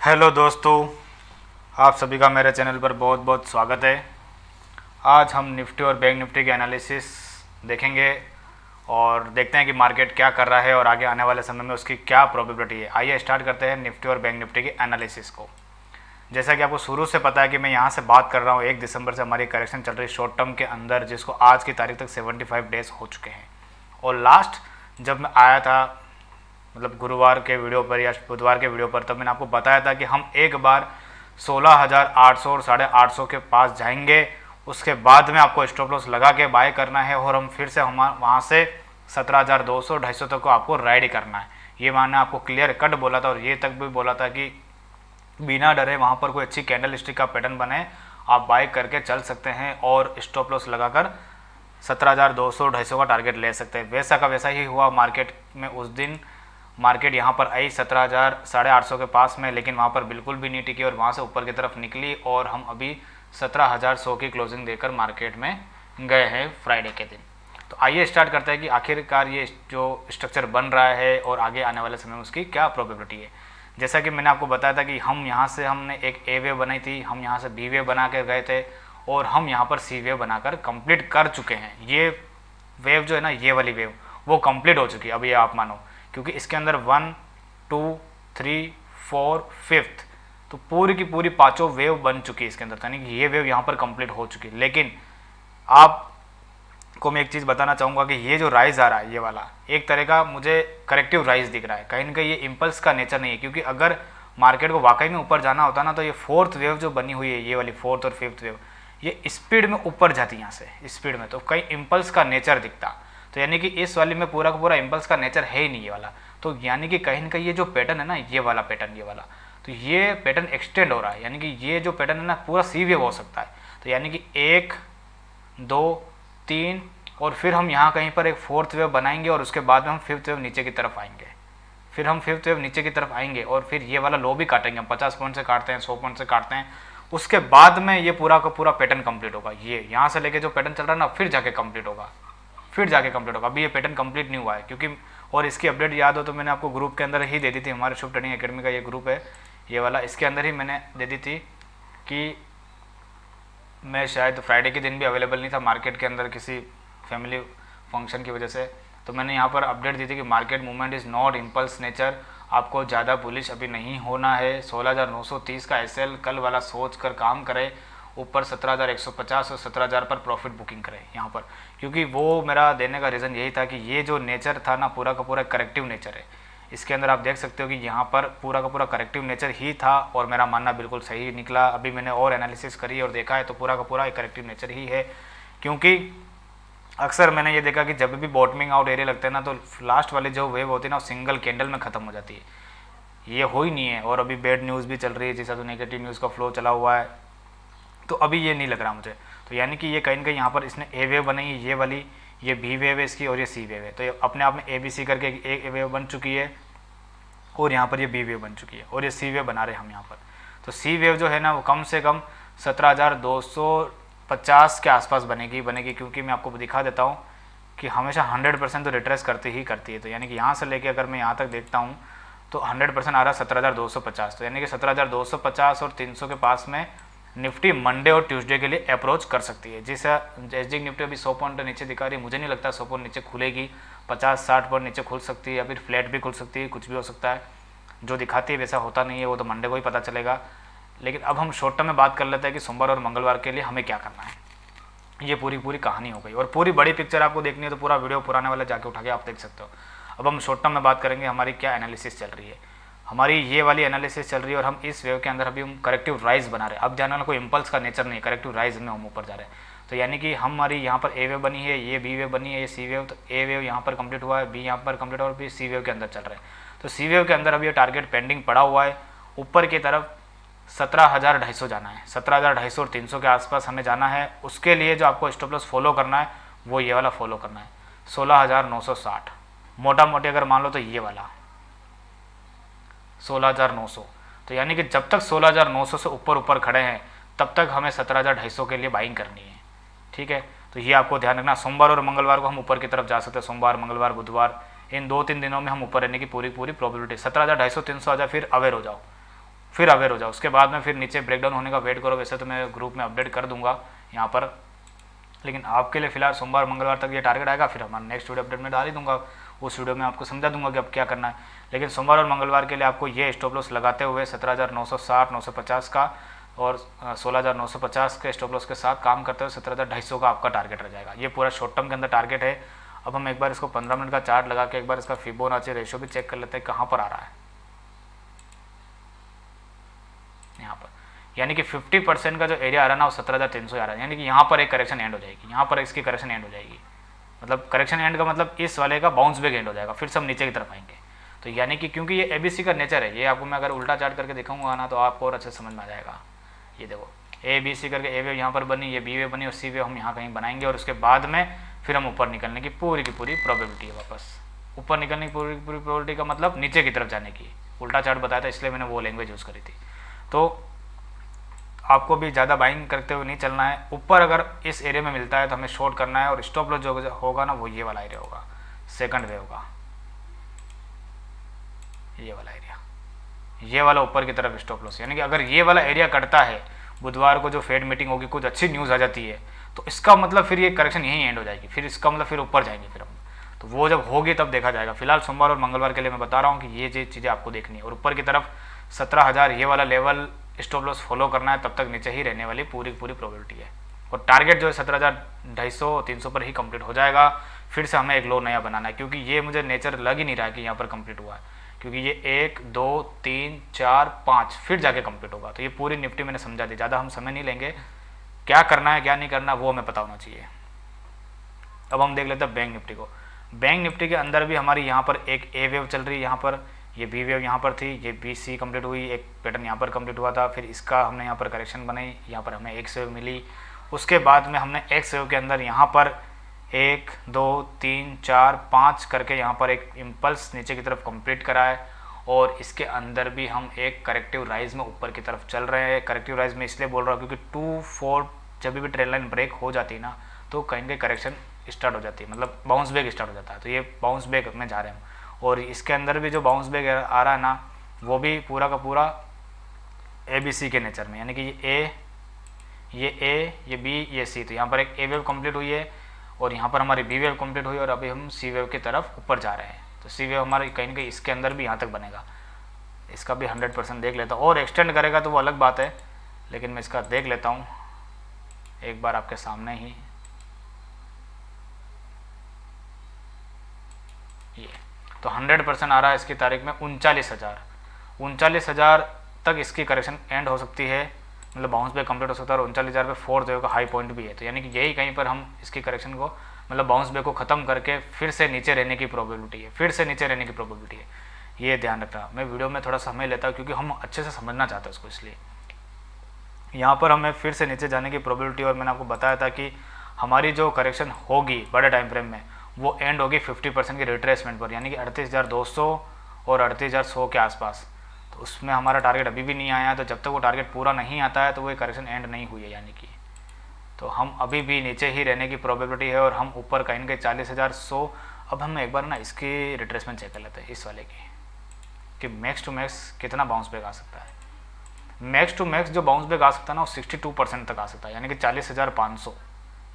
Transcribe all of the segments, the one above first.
Hello दोस्तों, आप सभी का मेरे चैनल पर बहुत बहुत स्वागत है। आज हम निफ्टी और बैंक निफ्टी के एनालिसिस देखेंगे और देखते हैं कि मार्केट क्या कर रहा है और आगे आने वाले समय में उसकी क्या प्रोबेबिलिटी है। आइए स्टार्ट करते हैं निफ्टी और बैंक निफ्टी के एनालिसिस को। जैसा कि आपको शुरू से पता है कि मैं यहाँ से बात कर रहा हूँ, 1 दिसंबर से हमारी करेक्शन चल रही शॉर्ट टर्म के अंदर, जिसको आज की तारीख तक 75 डेज हो चुके हैं। और लास्ट जब मैं आया था, मतलब गुरुवार के वीडियो पर या बुधवार के वीडियो पर, तब मैंने आपको बताया था कि हम एक बार 16,800 और 850 के पास जाएंगे, उसके बाद में आपको स्टॉप लॉस लगा के बाय करना है और हम फिर से हम वहाँ से 17,200 250 तक को आपको राइड करना है। ये मैंने आपको क्लियर कट बोला था और ये तक भी बोला था कि बिना डरे वहाँ पर कोई अच्छी कैंडल स्टिक का पैटर्न बने, आप बाय करके चल सकते हैं और स्टॉप लॉस लगाकर 17,200 250 का टारगेट ले सकते हैं। वैसा का वैसा ही हुआ मार्केट में। उस दिन मार्केट यहाँ पर आई 17,000 850 के पास में, लेकिन वहाँ पर बिल्कुल भी नहीं टिकी और वहाँ से ऊपर की तरफ निकली और हम अभी 17,100 की क्लोजिंग देकर मार्केट में गए हैं फ्राइडे के दिन। तो आइए स्टार्ट करते हैं कि आखिरकार ये जो स्ट्रक्चर बन रहा है और आगे आने वाले समय में उसकी क्या प्रोबेबिलिटी है। जैसा कि मैंने आपको बताया था कि हम यहाँ से हमने एक ए वेव बनाई थी, हम यहाँ से बी वेव बना कर गए थे और हम यहाँ पर सी वेव बनाकर कंप्लीट कर चुके हैं। ये वेव जो है ना, ये वाली वेव वो कंप्लीट हो चुकी है। अब ये आप मानो, क्योंकि इसके अंदर 1 2 3 4 5th, तो पूरी की पूरी पांचों वेव बन चुकी है इसके अंदर, यानी कि ये वेव यहाँ पर कंप्लीट हो चुकी है। लेकिन आपको मैं एक चीज़ बताना चाहूँगा कि ये जो राइज आ रहा है, ये वाला एक तरह का मुझे करेक्टिव राइज दिख रहा है। कहीं ना कहीं ये इम्पल्स का नेचर नहीं है, क्योंकि अगर मार्केट को वाकई में ऊपर जाना होता ना, तो ये 4th वेव जो बनी हुई है, ये वाली 4th और 5th वेव, ये स्पीड में ऊपर जाती है यहाँ से स्पीड में, तो कहीं इम्पल्स का नेचर दिखता। तो यानी कि इस वाली में पूरा का पूरा इम्पल्स का नेचर है ही नहीं ये वाला। तो यानी कि कहीं ना कहीं ये जो पैटर्न है ना, ये वाला पैटर्न, ये वाला, तो ये पैटर्न एक्सटेंड हो रहा है। यानी कि ये जो पैटर्न है ना, पूरा सी वेव हो सकता है। तो यानी कि 1 2 3 और फिर हम यहाँ कहीं पर एक 4th वेव बनाएंगे और उसके बाद में हम 5th वेव नीचे की तरफ आएंगे। फिर हम 5th वेव नीचे की तरफ आएंगे और फिर ये वाला लो भी काटेंगे। हम 50 पॉइंट से काटते हैं, 100 पॉइंट से काटते हैं, उसके बाद में ये पूरा का पूरा पैटर्न कंप्लीट होगा। ये यहाँ से लेके जो पैटर्न चल रहा है ना, फिर जाके कंप्लीट होगा, फिर जाके कंप्लीट होगा। अभी ये पैटर्न कंप्लीट नहीं हुआ है, क्योंकि और इसकी अपडेट याद हो तो मैंने आपको ग्रुप के अंदर ही दे दी थी। हमारे शुभ ट्रेडिंग एकेडमी का ये ग्रुप है, ये वाला, इसके अंदर ही मैंने दे दी थी कि मैं शायद फ्राइडे के दिन भी अवेलेबल नहीं था मार्केट के अंदर किसी फैमिली फंक्शन की वजह से। तो मैंने यहाँ पर अपडेट दी थी कि market movement is not impulse nature, आपको ज़्यादा बुलिश अभी नहीं होना है। 16,930 का एसएल कल वाला सोच कर काम करे, ऊपर 17,150 और 17,000 पर प्रॉफिट बुकिंग करें यहाँ पर, क्योंकि वो मेरा देने का रीज़न यही था कि ये जो नेचर था ना, पूरा का पूरा करेक्टिव नेचर है। इसके अंदर आप देख सकते हो कि यहाँ पर पूरा का पूरा करेक्टिव नेचर ही था और मेरा मानना बिल्कुल सही निकला। अभी मैंने और एनालिसिस करी और देखा है तो पूरा का पूरा एक करेक्टिव नेचर ही है, क्योंकि अक्सर मैंने ये देखा कि जब भी बॉटमिंग आउट एरिया लगते हैं ना, तो लास्ट वाली जो वेव होती है ना, वो सिंगल कैंडल में ख़त्म हो जाती है। ये हो ही नहीं है। और अभी बैड न्यूज़ भी चल रही है, जैसा तो नेगेटिव न्यूज़ का फ्लो चला हुआ है, तो अभी ये नहीं लग रहा मुझे। तो यानी कि ये कहीं ना कहीं यहाँ पर इसने ए वेव बनाई है, ये वाली, ये बी वेव है इसकी और ये सी वेव है। तो ये अपने आप में ए बी सी करके एक ए वेव बन चुकी है और यहाँ पर ये बी वेव बन चुकी है और ये सी वेव बना रहे हम यहाँ पर। तो सी वेव जो है ना, वो कम से कम 17,250 के आसपास बनेगी, क्योंकि मैं आपको दिखा देता हूँ कि हमेशा 100% तो रिट्रेस करती ही करती है। तो यानी कि यहाँ से लेके अगर मैं यहाँ तक देखता हूँ तो 100% आ रहा है 17,250। तो यानी कि 17,250 और 300 के पास में निफ्टी मंडे और ट्यूसडे के लिए अप्रोच कर सकती है। जैसे एसजी निफ्टी अभी 100 पॉइंट नीचे दिखा रही है, मुझे नहीं लगता 100 पॉइंट नीचे खुलेगी। 50-60 पॉइंट नीचे खुल सकती है या फिर फ्लैट भी खुल सकती है, कुछ भी हो सकता है। जो दिखाती है वैसा होता नहीं है, वो तो मंडे को ही पता चलेगा। लेकिन अब हम शॉर्ट टर्म में बात कर लेते हैं कि सोमवार और मंगलवार के लिए हमें क्या करना है। ये पूरी कहानी हो गई और पूरी बड़ी पिक्चर आपको देखनी है तो पूरा वीडियो पुराने वाला जाके उठा के आप देख सकते हो। अब हम शॉर्ट टर्म में बात करेंगे हमारी क्या एनालिसिस चल रही है। हमारी ये वाली एनालिसिस चल रही है और हम इस वेव के अंदर अभी हम करेक्टिव राइज बना रहे हैं। अब जाने वाला कोई इम्पल्स का नेचर नहीं, करेक्टिव राइज में हम ऊपर जा रहे हैं। तो यानी कि हमारी यहाँ पर ए वेव बनी है, ये बी वेव बनी है, ये सी वेव। तो ए वेव यहाँ पर कंप्लीट हुआ है, बी यहाँ पर कंप्लीट हुआ है और बी सी वेव के अंदर चल रहे हैं। तो सी वेव के अंदर अभी ये टारगेट पेंडिंग पड़ा हुआ है, ऊपर की तरफ 17,250 जाना है, 17,250 और 300 के आसपास हमें जाना है। उसके लिए जो आपको स्टॉप लॉस फॉलो करना है वो ये वाला फॉलो करना है, 16,960 मोटा मोटी अगर मान लो तो ये वाला 16,900। तो यानी कि जब तक 16,900 से ऊपर खड़े हैं तब तक हमें 17,250 के लिए बाइंग करनी है। ठीक है, तो ये आपको ध्यान रखना। सोमवार और मंगलवार को हम ऊपर की तरफ जा सकते हैं, सोमवार मंगलवार बुधवार, इन 2-3 दिनों में हम ऊपर रहने की पूरी प्रोबेबिलिटी। 17,250 300 आ जाए फिर अवेयर हो जाओ, फिर अवेयर हो जाओ। उसके बाद में फिर नीचे ब्रेकडाउन होने का वेट करो। वैसे तो मैं ग्रुप में अपडेट कर दूंगा यहाँ पर, लेकिन आपके लिए फिलहाल सोमवार मंगलवार तक ये टारगेट आएगा, फिर हमारा नेक्स्ट वीडियो अपडेट में डाल ही दूंगा। उस वीडियो में आपको समझा दूंगा कि अब क्या करना है। लेकिन सोमवार और मंगलवार के लिए आपको ये स्टॉप लॉस लगाते हुए 17,960 950 का और 16,950 के स्टॉप लॉस के साथ काम करते हुए 17,250 का आपका टारगेट रह जाएगा। ये पूरा शॉर्ट टर्म के अंदर टारगेट है। अब हम एक बार इसको 15 मिनट का चार्ट लगा के एक बार इसका फिबोनाची रेशियो भी चेक कर लेते हैं कहाँ पर आ रहा है। यहाँ पर यानी कि 50% का जो एरिया आ रहा है ना वो 17,300 आ रहा है, यानी कि यहाँ पर एक करेक्शन एंड हो जाएगी, यहाँ पर इसकी करेक्शन एंड हो जाएगी। मतलब करेक्शन एंड का मतलब इस वाले का बाउंस बैक एंड हो जाएगा, फिर से हम नीचे की तरफ आएंगे। तो यानी कि क्योंकि ये ABC का नेचर है, ये आपको मैं अगर उल्टा चार्ट करके दिखाऊंगा ना तो आपको और अच्छे समझ में आ जाएगा। ये देखो ABC करके A वेव यहाँ पर बनी, ये B वेव बनी और C वेव हम यहाँ कहीं बनाएंगे और उसके बाद में फिर हम ऊपर निकलने की पूरी प्रोबेबिलिटी है। वापस ऊपर निकलने की पूरी प्रोबेबिलिटी का मतलब नीचे की तरफ जाने की। उल्टा चार्ट बताया था इसलिए मैंने वो लैंग्वेज यूज़ करी थी। तो आपको भी ज़्यादा बाइंग करते हुए नहीं चलना है। ऊपर अगर इस एरिया में मिलता है तो हमें शॉर्ट करना है और स्टॉप लॉस जो होगा ना वो ये वाला एरिया होगा, सेकंड वेव का ये वाला एरिया, ये वाला ऊपर की तरफ स्टॉप लॉस। यानी कि अगर ये वाला एरिया कटता है, बुधवार को जो फेड मीटिंग होगी कुछ अच्छी न्यूज़ आ जाती है तो इसका मतलब फिर ये करेक्शन यहीं एंड हो जाएगी, फिर इसका मतलब फिर ऊपर जाएंगे फिर हम। तो वो जब होगी तब देखा जाएगा। फिलहाल सोमवार और मंगलवार के लिए मैं बता रहा हूँ कि ये चीज़ें आपको देखनी है। और ऊपर की तरफ 17,000 ये वाला लेवल स्टॉप लॉस फॉलो करना है, तब तक नीचे ही रहने वाली पूरी प्रोबेबिलिटी है। और टारगेट जो है 17,250 300 पर ही कंप्लीट हो जाएगा। फिर से हमें एक लो नया बनाना है, क्योंकि ये मुझे नेचर लग ही नहीं रहा कि यहाँ पर कंप्लीट हुआ है, क्योंकि ये 1 2 3 4 5 फिर जाके कंप्लीट होगा। तो ये पूरी निफ्टी मैंने समझा दी, ज़्यादा हम समय नहीं लेंगे। क्या करना है क्या नहीं करना वो हमें पता होना चाहिए। अब हम देख लेते हैं बैंक निफ्टी को। बैंक निफ्टी के अंदर भी हमारी यहाँ पर एक A वेव चल रही है, यहाँ पर ये B वेव यहाँ पर थी, ये BC कंप्लीट हुई, एक पैटर्न यहाँ पर कंप्लीट हुआ था, फिर इसका हमने यहाँ पर करेक्शन बनाई, यहाँ पर हमें X वेव मिली। उसके बाद में हमने X वेव के अंदर यहाँ पर 1 2 3 4 5 करके यहाँ पर एक इम्पल्स नीचे की तरफ कंप्लीट करा है। और इसके अंदर भी हम एक करेक्टिव राइज में ऊपर की तरफ चल रहे हैं। करेक्टिव राइज में इसलिए बोल रहा हूँ क्योंकि 2 4 जब भी ट्रेंड लाइन ब्रेक हो जाती है ना तो कहीं ना कहीं करेक्शन स्टार्ट हो जाती है, मतलब बाउंस बैक स्टार्ट हो जाता है। तो ये बाउंस बैक में जा रहे हैं। और इसके अंदर भी जो बाउंस बैक आ रहा है ना वो भी पूरा का पूरा ABC के नेचर में, यानी कि ये A ये B ये C। तो यहाँ पर एक A वेव कंप्लीट हुई है और यहाँ पर हमारी B वेव कंप्लीट हुई और अभी हम C वेव की तरफ ऊपर जा रहे हैं। तो C वेव हमारी कहीं ना कहीं इसके अंदर भी यहाँ तक बनेगा। इसका भी 100% देख लेता हूँ, और एक्सटेंड करेगा तो वो अलग बात है, लेकिन मैं इसका देख लेता हूँ एक बार आपके सामने ही। ये तो 100% आ रहा है इसकी तारीख में 39,000 तक इसकी करेक्शन एंड हो सकती है, मतलब बाउंस पे कंप्लीट हो सकता है। और 39,000 पे फोर्थ वेव का हाई पॉइंट भी है। तो यानी कि यही कहीं पर हम इसकी करेक्शन को मतलब बाउंस बैक को ख़त्म करके फिर से नीचे रहने की प्रोबेबिलिटी है, फिर से नीचे रहने की प्रोबेबिलिटी है। ये ध्यान रखना। मैं वीडियो में थोड़ा समय लेता हूँ क्योंकि हम अच्छे से समझना चाहते हैं उसको, इसलिए यहाँ पर हमें फिर से नीचे जाने की प्रोबेबिलिटी। और मैंने आपको बताया था कि हमारी जो करेक्शन होगी बड़े टाइम फ्रेम में वो एंड होगी 50% की रिट्रेसमेंट पर, यानी कि 38,200 और 38,100 के आसपास। तो उसमें हमारा टारगेट अभी भी नहीं आया है। तो जब तक वो टारगेट पूरा नहीं आता है तो वो करेक्शन एंड नहीं हुई है, यानी कि तो हम अभी भी नीचे ही रहने की प्रोबेबिलिटी है। और हम ऊपर कहीं ना कहीं 40,100। अब हम एक बार ना इसकी रिट्रेसमेंट चेक कर लेते हैं इस वाले की, कि मैक्स टू मैक्स कितना बाउंस बैक आ सकता है। मैक्स टू मैक्स जो बाउंस बैक आ सकता है ना वो 62% तक आ सकता है, यानी कि 40,500।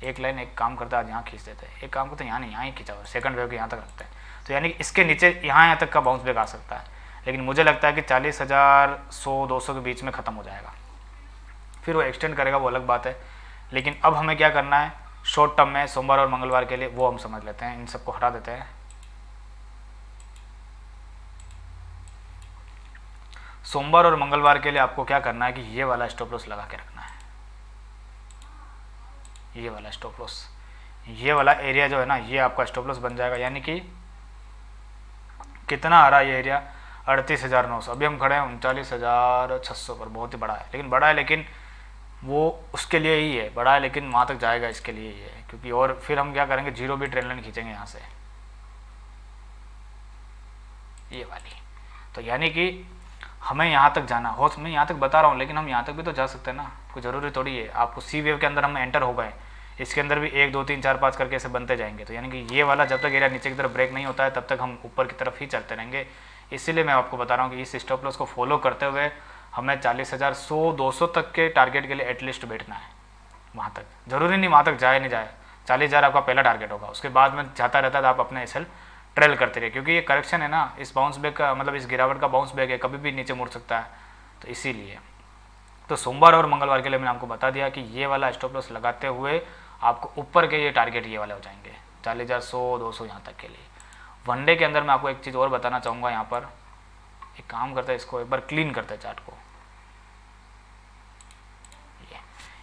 एक लाइन एक काम करता है, आज यहाँ खींच देते हैं, एक काम करते हैं यहाँ नहीं, यहाँ ही खींचा हुआ सेकंड वेव के यहाँ तक रखते हैं। तो यानी कि इसके नीचे यहाँ तक का बाउंस बैक आ सकता है, लेकिन मुझे लगता है कि 40,100 200 के बीच में ख़त्म हो जाएगा। फिर वो एक्सटेंड करेगा वो अलग बात है। लेकिन अब हमें क्या करना है शॉर्ट टर्म में सोमवार और मंगलवार के लिए, वो हम समझ लेते हैं। इन सबको हटा देते हैं। सोमवार और मंगलवार के लिए आपको क्या करना है कि ये वाला स्टॉप लॉस लगा के रखना है। ये वाला स्टॉप लॉस, ये वाला एरिया जो है ना ये आपका स्टॉप लॉस बन जाएगा। यानी कि कितना आ रहा है ये एरिया 38,900। अभी हम खड़े हैं 39,600 पर, बहुत ही बड़ा है, लेकिन बड़ा है लेकिन वो उसके लिए ही है, बड़ा है लेकिन वहाँ तक जाएगा इसके लिए ही है। क्योंकि और फिर हम क्या करेंगे, जीरो भी ट्रेंड लाइन खींचेंगे यहाँ से, ये वाली। तो यानी कि हमें यहाँ तक जाना हो, मैं यहाँ तक बता रहा हूँ, लेकिन हम यहाँ तक भी तो जा सकते हैं ना, कोई ज़रूरी थोड़ी है। आपको C वेव के अंदर हम एंटर हो गए, इसके अंदर भी 1 2 3 4 5 करके ऐसे बनते जाएंगे। तो यानी कि ये वाला जब तक एरिया नीचे की तरफ ब्रेक नहीं होता है तब तक हम ऊपर की तरफ ही चलते रहेंगे। इसीलिए मैं आपको बता रहा हूँ कि इस स्टॉप लॉस को फॉलो करते हुए हमें 40,000 100-200 तक के टारगेट के लिए एटलीस्ट बैठना है। वहाँ तक ज़रूरी नहीं वहाँ तक जाए नहीं जाए, 40,000 आपका पहला टारगेट होगा, उसके बाद में जाता रहता है तो आप अपने एसएल ट्रेल करते रहे, क्योंकि ये करेक्शन है ना, इस बाउंस बैक का मतलब इस गिरावट का बाउंस बैक है, कभी भी नीचे मुड़ सकता है, तो इसीलिए तो सोमवार और मंगलवार के लिए मैंने आपको बता दिया कि ये वाला स्टॉप लॉस लगाते हुए आपको ऊपर के ये टारगेट ये वाले हो जाएंगे 40,100-200 यहाँ तक के लिए। वनडे के अंदर मैं आपको एक चीज़ और बताना चाहूँगा, यहाँ पर एक काम करता है, इसको एक बार क्लीन करते हैं चार्ट को।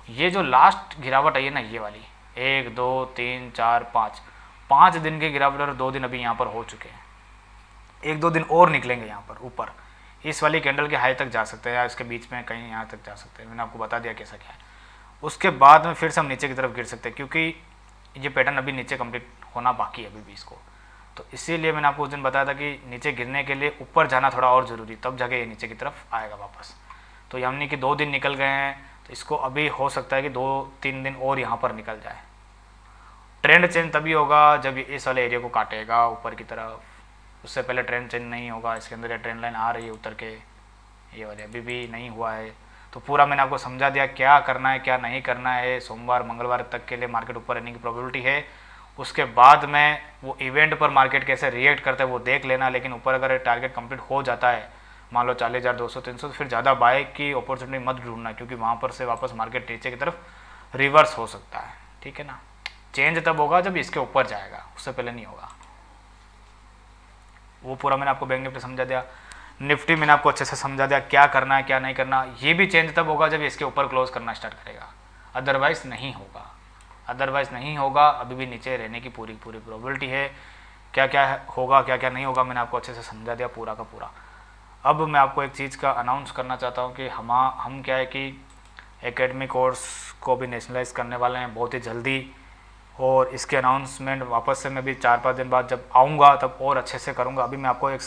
ये जो लास्ट गिरावट आई है ना, ये वाली 1 2 3 4 5 दिन के गिरावट और 2 दिन अभी यहाँ पर हो चुके हैं, 1-2 दिन और निकलेंगे यहाँ पर ऊपर, इस वाली कैंडल के हाई तक जा सकते हैं या इसके बीच में कहीं यहाँ तक जा सकते हैं, मैंने आपको बता दिया कैसा क्या है। उसके बाद में फिर से हम नीचे की तरफ गिर सकते हैं, क्योंकि ये पैटर्न अभी नीचे कंप्लीट होना बाकी है अभी भी इसको, तो इसीलिए मैंने आपको उस दिन बताया था कि नीचे गिरने के लिए ऊपर जाना थोड़ा और ज़रूरी, तब जाके ये नीचे की तरफ आएगा वापस। तो यानी कि 2 दिन निकल गए हैं, तो इसको अभी हो सकता है कि 2-3 दिन और यहाँ पर निकल जाए। ट्रेंड चेंज तभी होगा जब ये इस वाले एरिया को काटेगा ऊपर की तरफ, उससे पहले ट्रेंड चेंज नहीं होगा। इसके अंदर ये ट्रेंड लाइन आ रही है उतर के, ये वाले अभी भी नहीं हुआ है, तो पूरा मैंने आपको समझा दिया क्या करना है क्या नहीं करना है। सोमवार मंगलवार तक के लिए मार्केट ऊपर रहने की प्रोबेबिलिटी है, उसके बाद में वो इवेंट पर मार्केट कैसे रिएक्ट करता है वो देख लेना। लेकिन ऊपर अगर टारगेट कंप्लीट हो जाता है, मान लो 40,200-300, तो फिर ज़्यादा बाय की अपॉर्चुनिटी मत ढूंढना, क्योंकि वहाँ पर से वापस मार्केट नीचे की तरफ रिवर्स हो सकता है, ठीक है ना। चेंज तब होगा जब इसके ऊपर जाएगा, उससे पहले नहीं होगा। वो पूरा मैंने आपको बैंक निफ्टी समझा दिया, निफ्टी मैंने आपको अच्छे से समझा दिया क्या करना है क्या नहीं करना। ये भी चेंज तब होगा जब इसके ऊपर क्लोज करना स्टार्ट करेगा, अदरवाइज नहीं होगा, अदरवाइज नहीं होगा। अभी भी नीचे रहने की पूरी प्रोबेबिलिटी है। क्या क्या होगा क्या क्या नहीं होगा मैंने आपको अच्छे से समझा दिया पूरा का पूरा। अब मैं आपको एक चीज़ का अनाउंस करना चाहता हूँ कि हम क्या है कि एकेडमी कोर्स को भी नेशनलाइज करने वाले हैं बहुत ही जल्दी, और इसके अनाउंसमेंट वापस से मैं भी 4-5 दिन बाद जब आऊँगा तब और अच्छे से करूँगा। अभी मैं आपको एक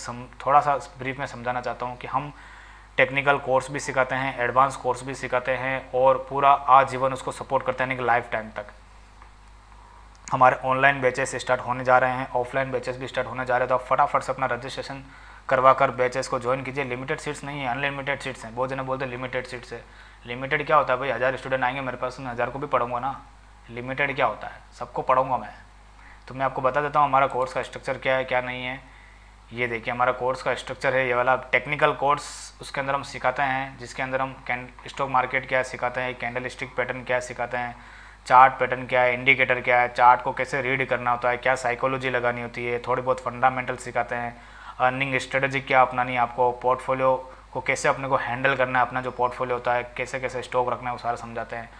थोड़ा सा ब्रीफ में समझाना चाहता हूँ कि हम टेक्निकल कोर्स भी सिखाते हैं, एडवांस कोर्स भी सिखाते हैं, और पूरा आजीवन उसको सपोर्ट करते हैं कि लाइफ टाइम तक। हमारे ऑनलाइन बैचेस स्टार्ट होने जा रहे हैं, ऑफलाइन बैचेस भी स्टार्ट होने जा रहे हैं, तो आप फटाफट से अपना रजिस्ट्रेशन करवा कर बैचेस को ज्वाइन कीजिए। लिमिटेड सीट्स नहीं है, अनलिमिटेड सीट्स हैं। बहुत जने बोलते हैं लिमिटेड सीट्स है, लिमिटेड क्या होता है भाई? 1000 स्टूडेंट आएंगे मेरे पास, मैं 1000 को भी पढ़ाऊँगा ना। लिमिटेड क्या होता है? सबको पढ़ाऊँगा मैं। तो मैं आपको बता देता हूँ हमारा कोर्स का स्ट्रक्चर क्या है क्या नहीं है। ये देखिए हमारा कोर्स का स्ट्रक्चर है ये वाला टेक्निकल कोर्स, उसके अंदर हम सिखाते हैं, जिसके अंदर हम स्टॉक मार्केट क्या सिखाते हैं, कैंडल स्टिक पैटर्न क्या सिखाते हैं, चार्ट पैटर्न क्या है, इंडिकेटर क्या है, चार्ट को कैसे रीड करना होता है, क्या साइकोलॉजी लगानी होती है, थोड़ी बहुत फंडामेंटल सिखाते हैं, अर्निंग स्ट्रेटजी क्या अपनानी है आपको, पोर्टफोलियो को कैसे अपने को हैंडल करना है, अपना जो पोर्टफोलियो होता है कैसे कैसे स्टॉक रखना है, वो सारा समझाते हैं।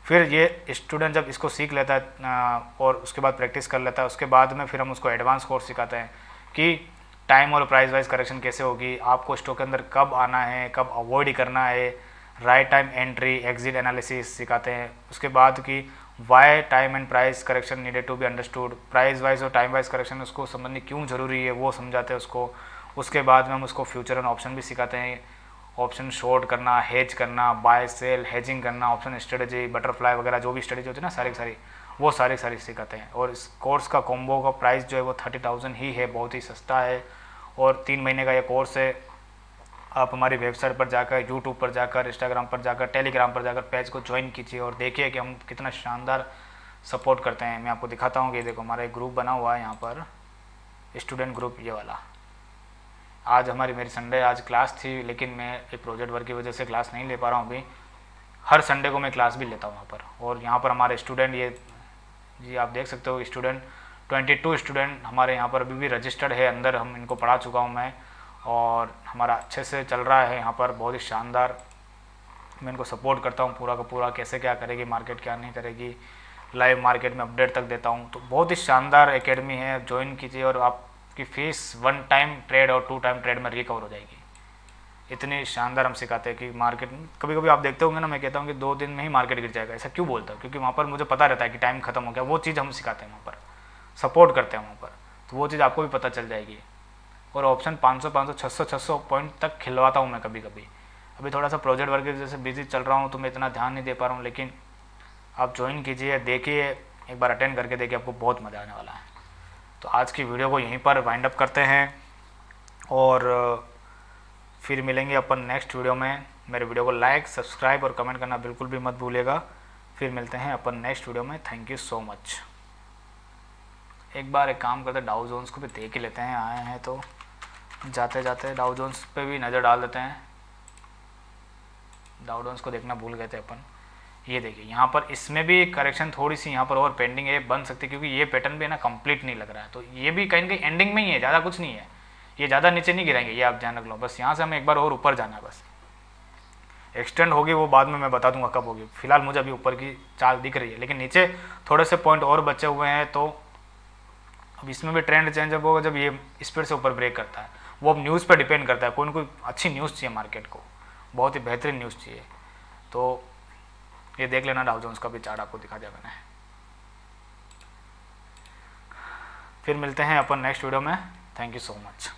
फिर ये स्टूडेंट जब इसको सीख लेता है और उसके बाद प्रैक्टिस कर लेता है, उसके बाद में फिर हम उसको एडवांस कोर्स सिखाते हैं कि टाइम और प्राइस वाइज करेक्शन कैसे होगी, आपको स्टॉक के अंदर कब आना है, कब अवॉइड करना है, right time entry, exit analysis सिखाते हैं। उसके बाद की why time and price correction needed to be understood, price wise और टाइम वाइज करेक्शन उसको समझनी क्यों ज़रूरी है वो समझाते हैं उसको। उसके बाद में हम उसको फ्यूचर एंड ऑप्शन भी सिखाते हैं, ऑप्शन शॉर्ट करना, हेज करना, बाय सेल, हेजिंग करना, ऑप्शन स्ट्रेटजी, बटरफ्लाई वगैरह जो भी स्ट्रेटजी होती है ना सारी वो सारी सिखाते हैं। और इस कोर्स का कॉम्बो का प्राइस जो है वो 30,000 ही है, बहुत ही सस्ता है। और 3 महीने का ये कोर्स है। आप हमारी वेबसाइट पर जाकर, यूट्यूब पर जाकर, इंस्टाग्राम पर जाकर, टेलीग्राम पर जाकर पेज को ज्वाइन कीजिए और देखिए कि हम कितना शानदार सपोर्ट करते हैं। मैं आपको दिखाता हूँ कि देखो हमारा एक ग्रुप बना हुआ है यहाँ पर, स्टूडेंट ग्रुप ये वाला। आज मेरी संडे आज क्लास थी, लेकिन मैं एक प्रोजेक्ट वर्क की वजह से क्लास नहीं ले पा रहा हूँ अभी। हर संडे को मैं क्लास भी लेता हूँ वहाँ पर। और यहाँ पर हमारे स्टूडेंट ये जी आप देख सकते हो स्टूडेंट 22 स्टूडेंट हमारे यहाँ पर अभी भी रजिस्टर्ड है अंदर, हम इनको पढ़ा चुका हूँ मैं, और हमारा अच्छे से चल रहा है यहाँ पर, बहुत ही शानदार। मैं इनको सपोर्ट करता हूँ पूरा का पूरा, कैसे क्या करेगी मार्केट, क्या नहीं करेगी, लाइव मार्केट में अपडेट तक देता हूँ। तो बहुत ही शानदार एकेडमी है, ज्वाइन कीजिए और आपकी फ़ीस 1 टाइम ट्रेड और 2 टाइम ट्रेड में रिकवर हो जाएगी। इतनी शानदार हम सिखाते हैं कि मार्केट कभी कभी आप देखते होंगे ना, मैं कहता हूँ कि 2 दिन में ही मार्केट गिर जाएगा। ऐसा क्यों बोलता हूँ? क्योंकि वहाँ पर मुझे पता रहता है कि टाइम खत्म हो गया। वो चीज़ हम सिखाते हैं वहाँ पर, सपोर्ट करते हैं वहाँ पर, तो वो चीज़ आपको भी पता चल जाएगी। और ऑप्शन 500 600 पॉइंट तक खिलवाता हूँ मैं कभी कभी। अभी थोड़ा सा प्रोजेक्ट वर्क की वजह से बिजी चल रहा हूँ तो मैं इतना ध्यान नहीं दे पा रहा हूँ, लेकिन आप ज्वाइन कीजिए, देखिए, एक बार अटेंड करके देखिए, आपको बहुत मज़ा आने वाला है। तो आज की वीडियो को यहीं पर वाइंड अप करते हैं और फिर मिलेंगे अपन नेक्स्ट वीडियो में। मेरे वीडियो को लाइक, सब्सक्राइब और कमेंट करना बिल्कुल भी मत भूलिएगा। फिर मिलते हैं अपन नेक्स्ट वीडियो में। Thank you so much. एक बार एक काम करते, डाउ जोन्स को भी देख ही लेते हैं, आए हैं तो जाते जाते डाउ जोन्स पे भी नज़र डाल देते हैं। डाउ जोन्स को देखना भूल गए थे अपन। ये देखिए यहाँ पर इसमें भी करेक्शन थोड़ी सी यहाँ पर और पेंडिंग है, बन सकती है क्योंकि ये पैटर्न भी है ना कंप्लीट नहीं लग रहा है। तो ये भी कहीं ना कहीं एंडिंग में ही है, ज़्यादा कुछ नहीं है। ये ज़्यादा नीचे नहीं गिरेंगे, ये आप ध्यान रख लो। बस यहाँ से हमें एक बार और ऊपर जाना है। बस एक्सटेंड होगी वो बाद में मैं बता दूंगा कब होगी। फिलहाल मुझे अभी ऊपर की चाल दिख रही है, लेकिन नीचे थोड़े से पॉइंट और बचे हुए हैं। तो अब इसमें भी ट्रेंड चेंज जब होगा जब ये स्पीड से ऊपर ब्रेक करता है। वो अब न्यूज़ पर डिपेंड करता है, कोई ना कोई अच्छी न्यूज़ चाहिए मार्केट को, बहुत ही बेहतरीन न्यूज़ चाहिए। तो ये देख लेना, डाउ जोन्स का भी चार्ट आपको दिखा दिया मैंने। फिर मिलते हैं अपन नेक्स्ट वीडियो में। Thank you so much.